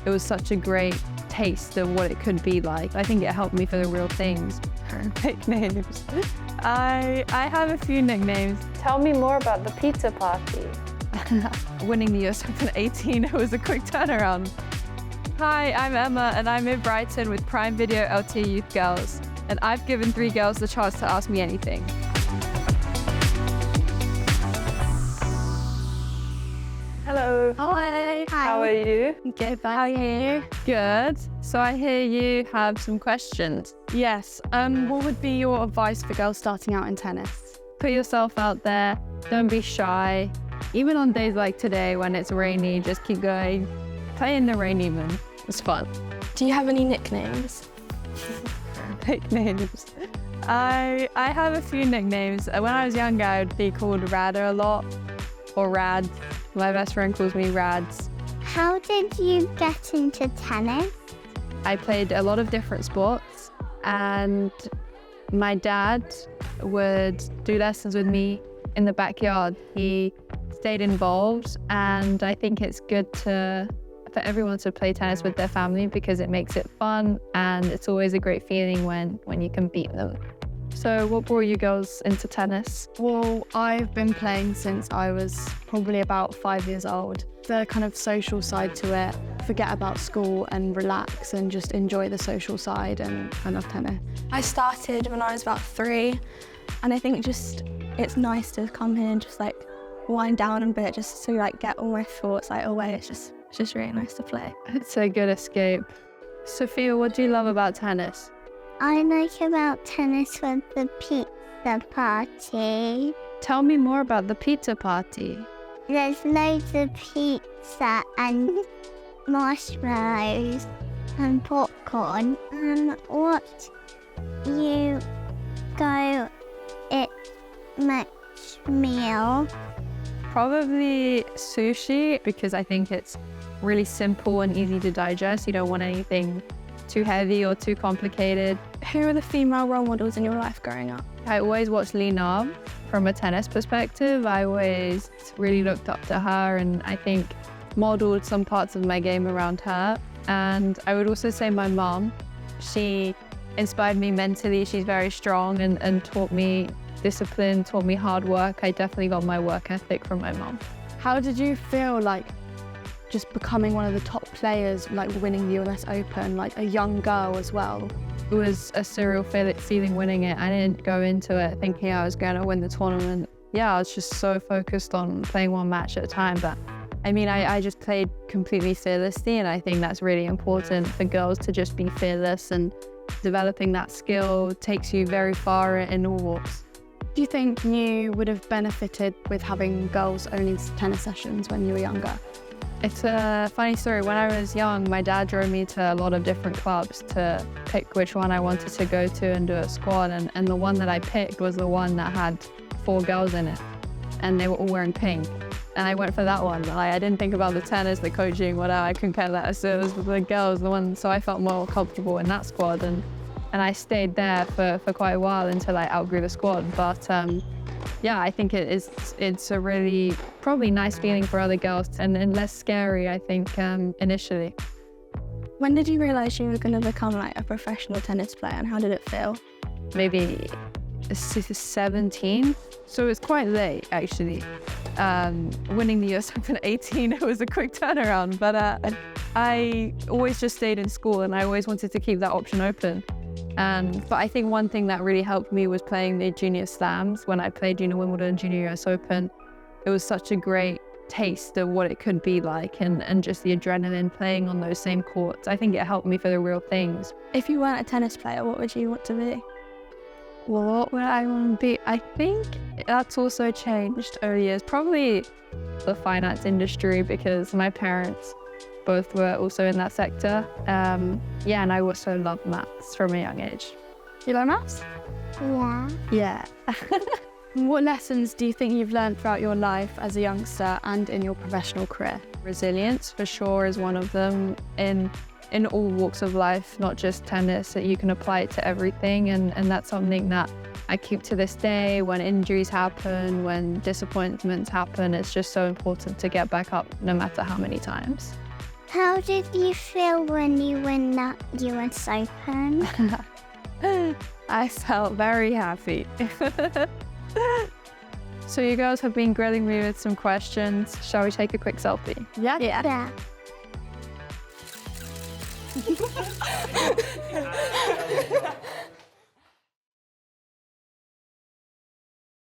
it was such a great taste of what it could be like. I think it helped me for the real things. Nicknames. I have a few nicknames. Tell me more about the pizza party. Winning the US Open at 18, it was a quick turnaround. Hi, I'm Emma and I'm in Brighton with Prime Video LTA Youth Girls. And I've given 3 girls the chance to ask me anything. Hello. Hi. How are you? Good, how are you? Good. So I hear you have some questions. Yes. What would be your advice for girls starting out in tennis? Put yourself out there. Don't be shy. Even on days like today when it's rainy, just keep going. Play in the rain even. It's fun. Do you have any nicknames? Nicknames. I have a few nicknames. When I was younger, I would be called Rada a lot, or Rad. My best friend calls me Rads. How did you get into tennis? I played a lot of different sports, and my dad would do lessons with me in the backyard. He stayed involved, and I think it's good for everyone to play tennis with their family because it makes it fun, and it's always a great feeling when you can beat them. So what brought you girls into tennis? Well, I've been playing since I was probably about 5 years old. The kind of social side to it, forget about school and relax and just enjoy the social side, and I love tennis. I started when I was about 3, and I think just it's nice to come here and just like wind down a bit, just to like get all my thoughts like away. It's just really nice to play. It's a good escape. Sophia, what do you love about tennis? I like about tennis with the pizza party. Tell me more about the pizza party. There's loads of pizza and marshmallows and popcorn. And what you go much meal? Probably sushi, because I think it's really simple and easy to digest. You don't want anything too heavy or too complicated. Who are the female role models in your life growing up? I always watched Lee Nam from a tennis perspective. I always really looked up to her, and I think modeled some parts of my game around her. And I would also say my mom. She inspired me mentally. She's very strong and taught me discipline, taught me hard work. I definitely got my work ethic from my mom. How did you feel like just becoming one of the top players, like winning the US Open, like a young girl as well? It was a surreal feeling winning it. I didn't go into it thinking I was going to win the tournament. Yeah, I was just so focused on playing one match at a time. But I mean, I just played completely fearlessly, and I think that's really important for girls to just be fearless, and developing that skill takes you very far in all walks. Do you think you would have benefited with having girls only tennis sessions when you were younger? It's a funny story. When I was young, my dad drove me to a lot of different clubs to pick which one I wanted to go to and do a squad. And the one that I picked was the one that had 4 girls in it, and they were all wearing pink. And I went for that one. I didn't think about the tennis, the coaching, whatever. I couldn't care less. So it was the girls, the one. So I felt more comfortable in that squad, and I stayed there for quite a while until I outgrew the squad. But yeah, I think it's a really probably nice feeling for other girls, and less scary, I think, initially. When did you realise you were going to become like a professional tennis player, and how did it feel? Maybe 17, so it's quite late actually. Winning the US Open at 18, it was a quick turnaround, but I always just stayed in school, and I always wanted to keep that option open. But I think one thing that really helped me was playing the junior slams. When I played Junior Wimbledon, Junior US Open, it was such a great taste of what it could be like, and just the adrenaline playing on those same courts. I think it helped me for the real things. If you weren't a tennis player, what would you want to be? What would I want to be? I think that's also changed over the years. Probably the finance industry, because my parents both were also in that sector. Yeah, and I also love maths from a young age. You like maths? Yeah. Yeah. What lessons do you think you've learned throughout your life as a youngster and in your professional career? Resilience, for sure, is one of them in all walks of life, not just tennis, that you can apply it to everything. And that's something that I keep to this day. When injuries happen, when disappointments happen, it's just so important to get back up no matter how many times. How did you feel when you won that US Open? I felt very happy. So you girls have been grilling me with some questions. Shall we take a quick selfie? Yeah. Yeah.